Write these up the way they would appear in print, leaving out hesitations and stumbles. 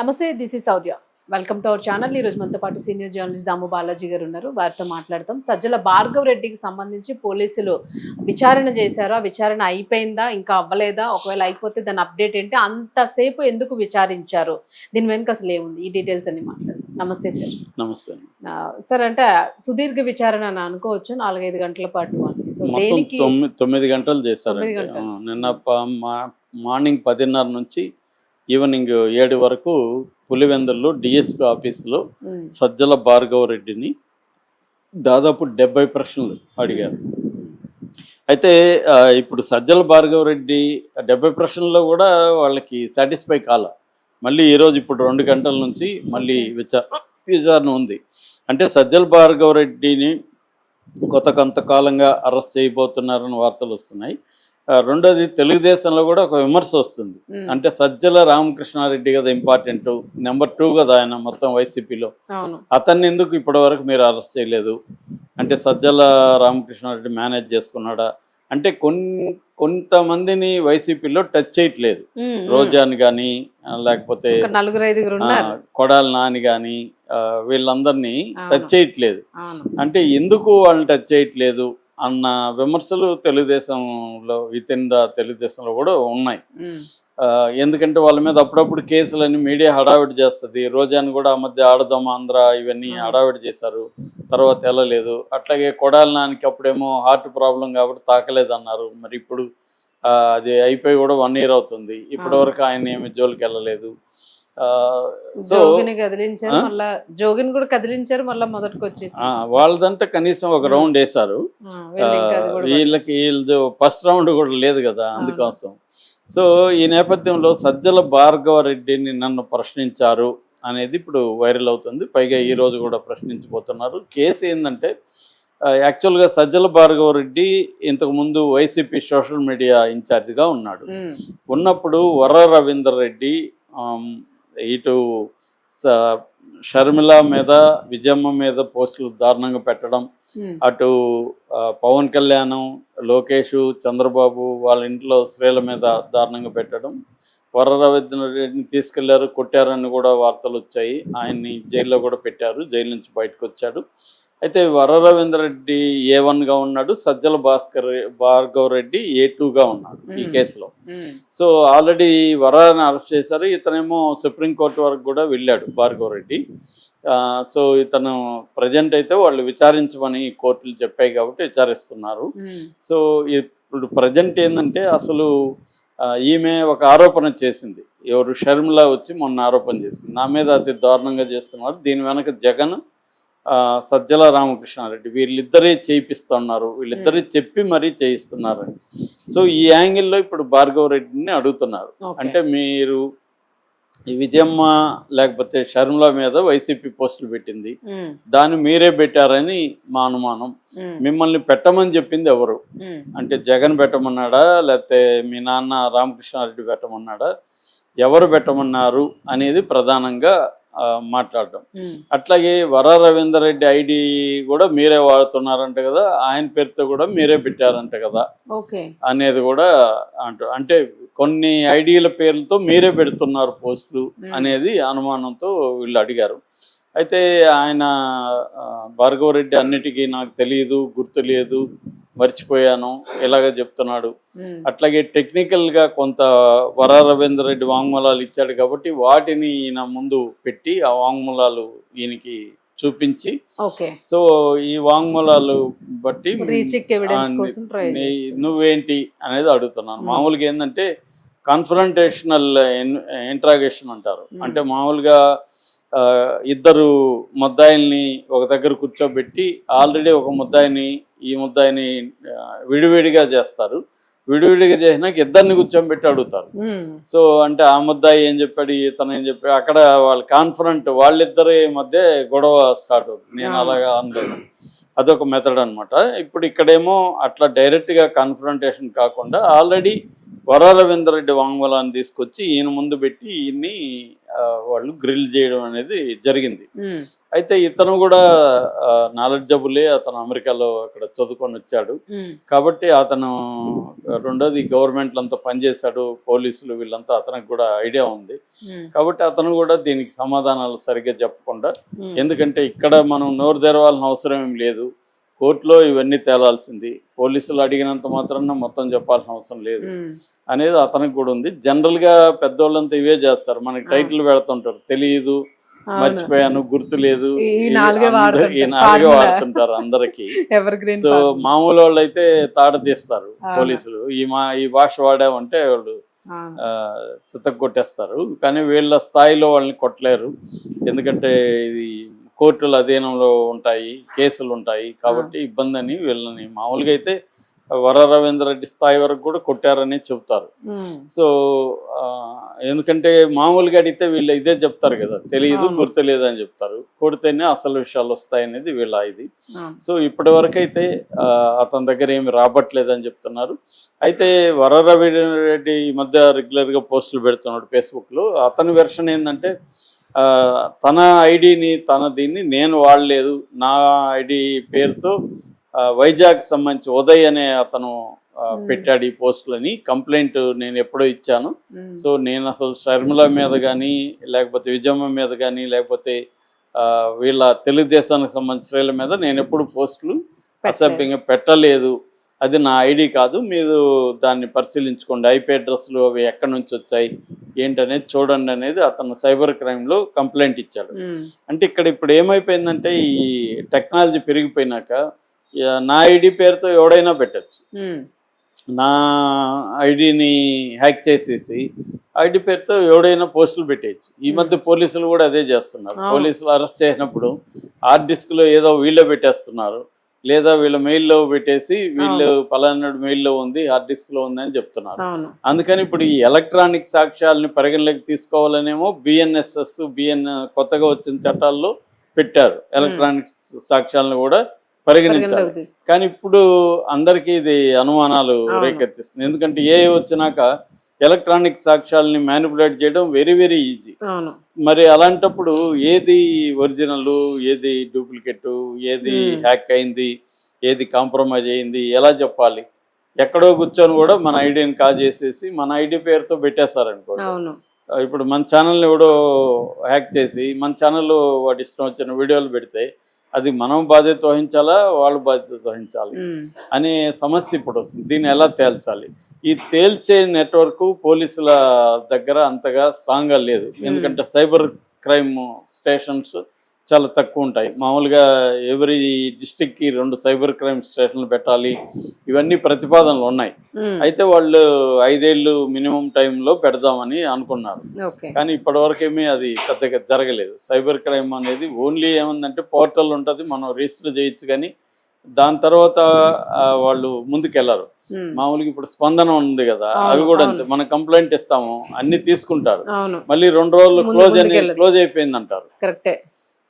నమస్తే, this is Saurya. Welcome to our channel. ఈరోజు మనతో పాటు సీనియర్ జర్నలిస్ట్ దాము బాలాజీ గారు ఉన్నారు. వారితో మాట్లాడతాం. సజ్జల భార్గవ్ రెడ్డికి సంబంధించి పోలీసులు విచారణ చేశారు. ఆ విచారణ అయిపోయిందా, ఇంకా అవ్వలేదా, ఒకవేళ అయిపోతే దాని అప్డేట్ ఏంటి, అంతసేపు ఎందుకు విచారించారు, దీని వెనుక అసలు ఏముంది, ఈ డీటెయిల్స్ అన్ని మాట్లాడదాం. నమస్తే సార్. నమస్తే సార్, అంటే సుదీర్ఘ విచారణ అని అనుకోవచ్చు, 4-5 గంటల పాటు. సో మొత్తం దేనికి 9 గంటలు చేశారు. 9 గంటలు. నిన్న మార్నింగ్ 10:30 నుంచి ఈవినింగ్ 7 వరకు పులివెందుల్లో డిఎస్పీ ఆఫీసులో సజ్జల భార్గవ రెడ్డిని దాదాపు 70 ప్రశ్నలు అడిగారు. అయితే ఇప్పుడు సజ్జల భార్గవ రెడ్డి 70 ప్రశ్నల్లో కూడా వాళ్ళకి సాటిస్ఫై కాల. మళ్ళీ ఈరోజు ఇప్పుడు 2 గంటల నుంచి మళ్ళీ విచారణ ఉంది. అంటే సజ్జల భార్గవ రెడ్డిని కొంతకాలంగా అరెస్ట్ చేయబోతున్నారని వార్తలు వస్తున్నాయి. రెండోది, తెలుగుదేశంలో కూడా ఒక విమర్శ వస్తుంది. అంటే సజ్జల రామకృష్ణారెడ్డి కదా ఇంపార్టెంట్, నెంబర్ 2 కదా ఆయన మొత్తం వైసీపీలో, అతన్ని ఎందుకు ఇప్పటి వరకు మీరు అరెస్ట్ చేయలేదు? అంటే సజ్జల రామకృష్ణారెడ్డి మేనేజ్ చేసుకున్నాడా అంటే కొంతమందిని వైసీపీలో టచ్ చేయట్లేదు. రోజాని కానీ లేకపోతే కొడాలి నాని కానీ వీళ్ళందరినీ టచ్ చేయట్లేదు. అంటే ఎందుకు వాళ్ళని టచ్ చేయట్లేదు అన్న విమర్శలు తెలుగుదేశంలో తెలుగుదేశంలో కూడా ఉన్నాయి. ఎందుకంటే వాళ్ళ మీద అప్పుడప్పుడు కేసులని మీడియా హడావిడి చేస్తుంది. రోజాని కూడా ఆ మధ్య ఆడదాం ఆంధ్ర ఇవన్నీ హడావిడి చేశారు, తర్వాత వెళ్ళలేదు. అట్లాగే కొడాలి నానికి అప్పుడేమో హార్ట్ ప్రాబ్లం కాబట్టి తాకలేదు అన్నారు. మరి ఇప్పుడు అది అయిపోయి కూడా 1 year అవుతుంది, ఇప్పటి వరకు ఆయన ఏమి జోలికి వెళ్ళలేదు. సో జోగిని కూడా కదిలించారు, మళ్ళీ మొదటికి వచ్చేసి వాళ్ళదంటే కనీసం ఒక రౌండ్ వేశారు. వీళ్ళది ఫస్ట్ రౌండ్ కూడా లేదు కదా, అందుకోసం. సో ఈ నేపథ్యంలో సజ్జల భార్గవ రెడ్డిని నన్ను ప్రశ్నించారు అనేది ఇప్పుడు వైరల్ అవుతుంది. పైగా ఈరోజు కూడా ప్రశ్నించబోతున్నారు. కేసు ఏంటంటే, యాక్చువల్గా సజ్జల భార్గవ రెడ్డి ఇంతకుముందు వైసీపీ సోషల్ మీడియా ఇన్ఛార్జిగా ఉన్నాడు. ఉన్నప్పుడు వర్ర రవీందర్ రెడ్డి ఇటు షర్మిల మీద, విజయమ్మ మీద పోస్టులు దారుణంగా పెట్టడం, అటు పవన్ కళ్యాణ్, లోకేష్, చంద్రబాబు వాళ్ళ ఇంట్లో స్త్రీల మీద దారుణంగా పెట్టడం, వర్ర రవీంద్ర రెడ్డిని తీసుకెళ్లారు, కొట్టారని కూడా వార్తలు వచ్చాయి. ఆయన్ని జైల్లో కూడా పెట్టారు, జైలు నుంచి బయటకు వచ్చాడు. అయితే వర్ర రవీంద్ర రెడ్డి A1గా ఉన్నాడు, సజ్జల భార్గవ రెడ్డి A2గా ఉన్నాడు ఈ కేసులో. సో ఆల్రెడీ వర్రని అరెస్ట్ చేశారు. ఇతనేమో సుప్రీంకోర్టు వరకు కూడా వెళ్ళాడు భార్గవ రెడ్డి. సో ఇతను ప్రజెంట్ అయితే వాళ్ళు విచారించమని కోర్టులు చెప్పాయి కాబట్టి విచారిస్తున్నారు. సో ఇప్పుడు ప్రజెంట్ ఏంటంటే, అసలు ఈమె ఒక ఆరోపణ చేసింది. ఎవరు? షర్మిల వచ్చి మొన్న ఆరోపణ చేసింది, నా మీద అతి దారుణంగా చేస్తున్నారు, దీని వెనక జగన్, సజ్జల రామకృష్ణారెడ్డి వీళ్ళిద్దరే చేయిస్తున్నారు, వీళ్ళిద్దరే చెప్పి మరీ చేయిస్తున్నారని. సో ఈ యాంగిల్లో ఇప్పుడు భార్గవ రెడ్డిని అడుగుతున్నారు. అంటే మీరు ఈ విజయమ్మ లేకపోతే షర్మిల మీద వైసీపీ పోస్టులు పెట్టింది, దాన్ని మీరే పెట్టారని మా అనుమానం. మిమ్మల్ని పెట్టమని చెప్పింది ఎవరు? అంటే జగన్ పెట్టమన్నాడా, లేకపోతే మీ నాన్న రామకృష్ణారెడ్డి పెట్టమన్నాడా, ఎవరు పెట్టమన్నారు అనేది ప్రధానంగా మాట్లాడడం. అట్లాగే వర్ర రవీందర్ రెడ్డి ఐడి కూడా మీరే వాడుతున్నారంట కదా, ఆయన పేరుతో కూడా మీరే పెట్టారంట కదా అనేది కూడా అంటే కొన్ని ఐడీల పేర్లతో మీరే పెడుతున్నారు పోస్టులు అనేది అనుమానంతో వీళ్ళు అడిగారు. అయితే ఆయన భార్గవ రెడ్డి అన్నిటికీ నాకు తెలియదు, గుర్తు లేదు, మర్చిపోయాను ఇలాగ చెప్తున్నాడు. అట్లాగే టెక్నికల్గా కొంత వర్ర రవీందర్ రెడ్డి వాంగ్మూలాలు ఇచ్చాడు కాబట్టి వాటిని ఈయన ముందు పెట్టి ఆ వాంగ్మూలాలు ఈయనకి చూపించి, సో ఈ వాంగ్మూలాలు బట్టి నువ్వేంటి అనేది అడుగుతున్నాను. మామూలుగా ఏంటంటే కాన్ఫరంటేషనల్ ఇంట్రాగేషన్ అంటారు. అంటే మామూలుగా ఇద్దరు ముద్దాయిల్ని ఒక దగ్గర కూర్చోబెట్టి ఆల్రెడీ ఒక ముద్దాయిని ఈ ముద్దాయిని విడివిడిగా చేస్తారు. విడివిడిగా చేసినాక ఇద్దరిని కూర్చోబెట్టి అడుగుతారు. సో అంటే ఆ ముద్దాయి ఏం చెప్పాడు, ఇతను ఏం చెప్పాడు, అక్కడ వాళ్ళ వాళ్ళిద్దరి మధ్య గొడవ స్టార్ట్ అవుతుంది. నేను అలాగా అనలేదు, అదొక మెథడ్ అనమాట. ఇప్పుడు ఇక్కడేమో అట్లా డైరెక్ట్గా కాన్ఫరంటేషన్ కాకుండా ఆల్రెడీ వర్ర రవీందర్ రెడ్డి వాంగ్మూలాన్ని తీసుకొచ్చి ఈయన ముందు పెట్టి ఈయన్ని వాళ్ళు గ్రిల్ చేయడం అనేది జరిగింది. ఉమ్, అయితే ఇతను కూడా నాలెడ్జబులే, అతను అమెరికాలో అక్కడ చదువుకొని వచ్చాడు ఉమ్, కాబట్టి అతను రెండోది గవర్నమెంట్లంతా పనిచేశాడు, పోలీసులు వీళ్ళంతా అతనికి కూడా ఐడియా ఉంది ఉమ్, కాబట్టి అతను కూడా దీనికి సమాధానాలు సరిగ్గా చెప్పకుండా, ఉమ్, ఎందుకంటే ఇక్కడ మనం నోరు తెరవాల్సిన అవసరం ఏం లేదు, కోర్టులో ఇవన్నీ తేలాల్సింది, పోలీసులు అడిగినంత మాత్రాన మొత్తం చెప్పాల్సిన అవసరం లేదు ఉమ్, అనేది అతనికి కూడా ఉంది. జనరల్గా పెద్దోళ్ళంతా ఇవే చేస్తారు, మనకి టైటిల్ పెడుతుంటారు, తెలియదు, అవును. మర్చిపోయాను, గుర్తు లేదు, ఈ నాలుగే ఈ వాడుతుంటారు, నాలుగే formula. వాడుతుంటారు అందరికి. ఎవర్ గ్రీన్ సో మామూలు వాళ్ళు అయితే తాట తీస్తారు అవును. పోలీసులు, ఈ భాష వాడామంటే వాళ్ళు అవును. చిత్తకు కొట్టేస్తారు. కానీ వీళ్ళ స్థాయిలో వాళ్ళని కొట్టలేరు, ఎందుకంటే ఇది కోర్టుల అధీనంలో ఉంటాయి, కేసులు ఉంటాయి కాబట్టి ఇబ్బంది అని వీళ్ళని మామూలుగా అయితే వర రవీంద్ర రెడ్డి స్థాయి వరకు కూడా కొట్టారని చెప్తారు. ఉమ్, సో ఎందుకంటే మామూలుగా అడిగితే వీళ్ళు ఇదే చెప్తారు కదా, తెలియదు, అవును. గుర్తులేదు అని చెప్తారు, కొడితేనే అసలు విషయాలు వస్తాయనేది వీళ్ళ ఇది. అవును. సో ఇప్పటి వరకు అయితే అతని దగ్గర ఏమి రాబట్టలేదని చెప్తున్నారు. అయితే వర రవీంద్రారెడ్డి ఈ మధ్య రెగ్యులర్గా పోస్టులు పెడుతున్నాడు ఫేస్బుక్లో. అతని వెర్షన్ ఏంటంటే తన ఐడిని దీన్ని నేను వాడలేదు, నా ఐడి పేరుతో వైజాగ్ సంబంధించి ఉదయ్ అనే అతను పెట్టాడు ఈ పోస్టులని, కంప్లైంట్ నేను ఎప్పుడో ఇచ్చాను. ఉమ్, సో నేను అసలు షర్మిల మీద కానీ లేకపోతే విజయమ్మ మీద కానీ లేకపోతే వీళ్ళ తెలుగుదేశానికి సంబంధించిన స్త్రీల మీద నేను ఎప్పుడు పోస్టులు అసభ్యంగా పెట్టలేదు, అది నా ఐడి కాదు, మీరు దాన్ని పరిశీలించుకోండి, ఐపీ అడ్రస్లు అవి ఎక్కడి నుంచి వచ్చాయి ఏంటనేది చూడండి అనేది అతను సైబర్ క్రైమ్లో కంప్లైంట్ ఇచ్చాడు. ఉమ్, అంటే ఇప్పుడు ఏమైపోయిందంటే ఈ టెక్నాలజీ పెరిగిపోయినాక నా ఐడి పేరుతో ఎవడైనా పెట్టచ్చు, ఉమ్, నా ఐడిని హ్యాక్ చేసేసి ఐడి పేరుతో ఎవడైనా పోస్టులు పెట్టేయచ్చు. ఈ మధ్య పోలీసులు కూడా అదే చేస్తున్నారు. పోలీసులు అరెస్ట్ చేసినప్పుడు హార్డ్ డిస్క్లో ఏదో వీళ్ళో పెట్టేస్తున్నారు, లేదా వీళ్ళ మెయిల్లో పెట్టేసి వీళ్ళు పలానాడు మెయిల్లో ఉంది, హార్డ్ డిస్క్లో ఉంది అని చెప్తున్నారు. అవును. అందుకని ఇప్పుడు ఈ ఎలక్ట్రానిక్ సాక్ష్యాలని పరిగణలోకి తీసుకోవాలనేమో బిఎన్ కొత్తగా వచ్చిన చట్టాల్లో పెట్టారు, ఎలక్ట్రానిక్ సాక్ష్యాలను కూడా పరిగణించాలి. కానీ ఇప్పుడు అందరికీ ఇది అనుమానాలు రేకెత్తిస్తుంది, ఎందుకంటే వచ్చినాక ఎలక్ట్రానిక్ సాక్ష్యాలని మ్యానిపులేట్ చేయడం వెరీ వెరీ ఈజీ. మరి అలాంటప్పుడు ఏది ఒరిజినల్, ఏది డూప్లికేట్, ఏది హ్యాక్ అయింది, ఏది కాంప్రమైజ్ అయింది ఎలా చెప్పాలి? ఎక్కడో కూర్చొని కూడా మన ఐడిని కాజేసేసి మన ఐడి పేరుతో పెట్టేస్తారనుకోండి. ఇప్పుడు మన ఛానల్ని ఎవడో హ్యాక్ చేసి మన ఛానల్లో వాటి ఇష్టం వచ్చిన వీడియోలు పెడితే అది మనం బాధ్యత వహించాలా, వాళ్ళు బాధ్యత వహించాలి అనే సమస్య ఇప్పుడు వస్తుంది. దీన్ని ఎలా తేల్చాలి? ఈ తేల్చే నెట్వర్క్ పోలీసుల దగ్గర అంతగా స్ట్రాంగ్గా లేదు, ఎందుకంటే సైబర్ క్రైమ్ స్టేషన్స్ చాలా తక్కువ ఉంటాయి. మామూలుగా ఎవరి డిస్టిక్కి 2 సైబర్ క్రైమ్ స్టేషన్లు పెట్టాలి, ఇవన్నీ ప్రతిపాదనలు ఉన్నాయి. అయితే వాళ్ళు 5 ఏళ్ళు మినిమం టైంలో పెడదామని అనుకున్నారు, కానీ ఇప్పటివరకు ఏమీ అది పెద్దగా జరగలేదు. సైబర్ క్రైమ్ అనేది ఓన్లీ ఏముందంటే పోర్టల్ ఉంటుంది, మనం రిజిస్టర్ చేయొచ్చు, కానీ దాని తర్వాత వాళ్ళు ముందుకెళ్ళరు. మామూలుగా ఇప్పుడు స్పందన ఉంది కదా, అవి కూడా అంతే, మనం కంప్లైంట్ ఇస్తాము, అన్ని తీసుకుంటారు, మళ్ళీ 2 రోజులు క్లోజ్ అయిపోయింది అంటారు. కరెక్టే,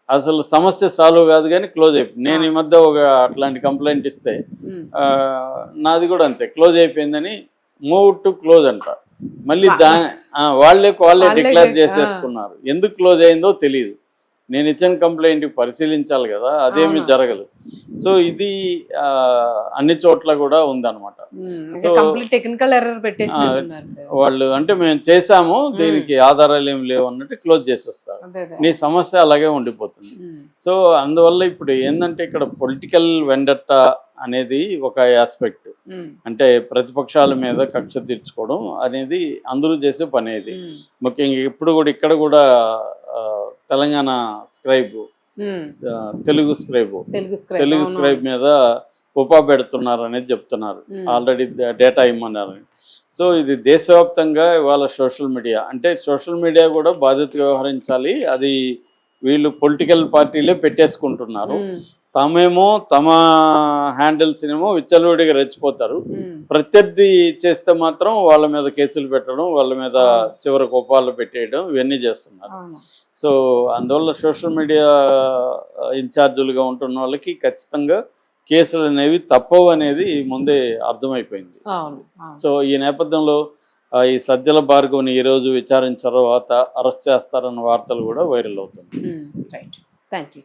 అసలు సమస్య సాల్వ్ కాదు కానీ క్లోజ్ అయిపోయింది. నేను ఈ మధ్య ఒక అట్లాంటి కంప్లైంట్ ఇస్తే నాది కూడా అంతే, క్లోజ్ అయిపోయిందని మూవ్ టు క్లోజ్ అంట. మళ్ళీ వాళ్ళే డిక్లేర్ చేసేసుకున్నారు. ఎందుకు క్లోజ్ అయిందో తెలియదు. నేను ఇచ్చిన కంప్లైంట్ పరిశీలించాలి కదా, అదేమీ జరగదు. సో ఇది అన్ని చోట్ల కూడా ఉందన్నమాట. సో వాళ్ళు అంటే మేము చేసాము, దీనికి ఆధారాలు ఏమి లేవు అన్నట్టు క్లోజ్ చేసేస్తారు, నీ సమస్య అలాగే ఉండిపోతుంది. సో అందువల్ల ఇప్పుడు ఏంటంటే ఇక్కడ పొలిటికల్ వెండట్టా అనేది ఒక ఆస్పెక్ట్, అంటే ప్రతిపక్షాల మీద కక్ష తీర్చుకోవడం అనేది అందరూ చేసే పని. ఇది ముఖ్యంగా ఇప్పుడు కూడా ఇక్కడ కూడా తెలంగాణ స్క్రైబ్, తెలుగు స్క్రైబ్ మీద ఉపా పెడుతున్నారు అనేది చెప్తున్నారు, ఆల్రెడీ డేటా ఇమ్మన్నారు. సో ఇది దేశవ్యాప్తంగా ఇవాళ సోషల్ మీడియా, అంటే సోషల్ మీడియా కూడా బాధ్యతగా వ్యవహరించాలి. అది వీళ్ళు పొలిటికల్ పార్టీలే పెట్టేసుకుంటున్నారు, తమేమో తమ హ్యాండిల్స్ ఏమో విచ్చలవిడిగా రెచ్చిపోతారు. ప్రత్యర్థి చేస్తే మాత్రం వాళ్ళ మీద కేసులు పెట్టడం, వాళ్ళ మీద చివరి కోపాలు పెట్టేయడం, ఇవన్నీ చేస్తున్నారు. సో అందువల్ల సోషల్ మీడియా ఇన్ఛార్జీలుగా ఉంటున్న వాళ్ళకి ఖచ్చితంగా కేసులు అనేవి తప్పవు అనేది ముందే అర్థమైపోయింది. సో ఈ నేపథ్యంలో ఈ సజ్జల భార్గవ్ని ఈరోజు విచారించిన తర్వాత అరెస్ట్ చేస్తారన్న వార్తలు కూడా వైరల్ అవుతుంది. Right, thank you.